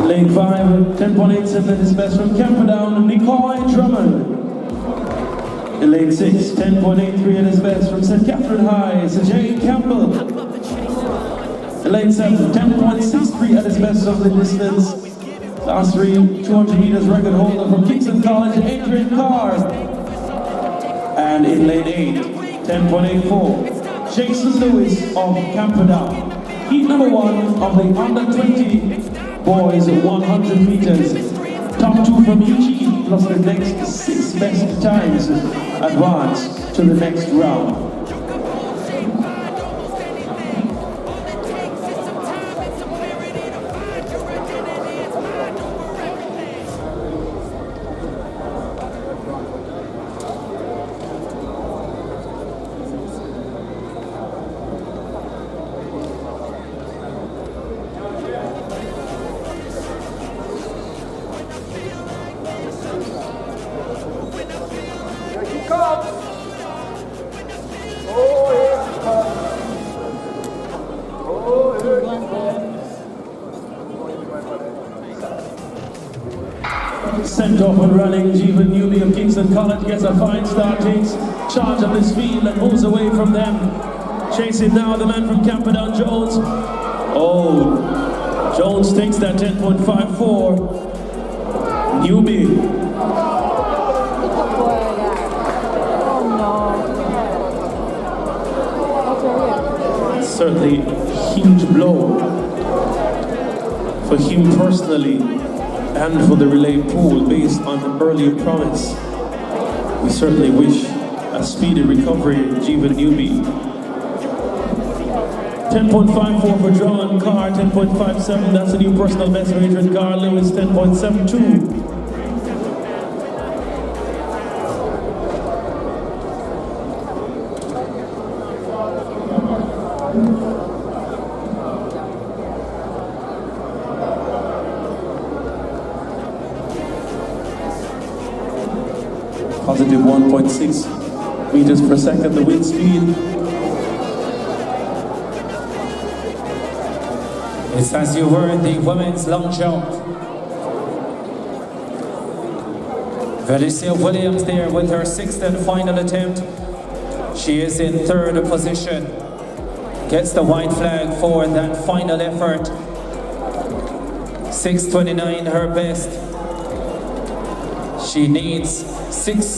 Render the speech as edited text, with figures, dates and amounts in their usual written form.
Lane 5, 10.87 at his best from Camperdown, Nickoy Drummond. In lane 6, 10.83 at his best from St. Catherine High, Sir Jay Campbell. In lane 7, 10.63 at his best of the distance. Last 200 meters record holder from Kingston College, Adrian Carr. And in lane 8, 10.84, Jason Lewis of Camperdown. Heat number 1 of the under 20 boys 100 meters. Top 2 from each heat plus the next 6 best times advance to the next round. Sent off and running, Jeevan Newby of Kingston College gets a fine start, takes charge of this field and moves away from them. Chasing now the man from Camperdown, Jones. Oh, Jones takes that 10.54. Newby. Certainly a huge blow for him personally and for the relay pool based on an earlier promise. We certainly wish a speedy recovery, Jeevan Newby. 10.54 for Drummond, Carr 10.57, that's a new personal best for Adrian Carr. Lewis 10.72. Positive 1.6 meters per second, the wind speed. It's as you heard, the women's long jump. Felicia Williams there with her 6th and final attempt. She is in 3rd position. Gets the white flag for that final effort. 6:29 her best. She needs 6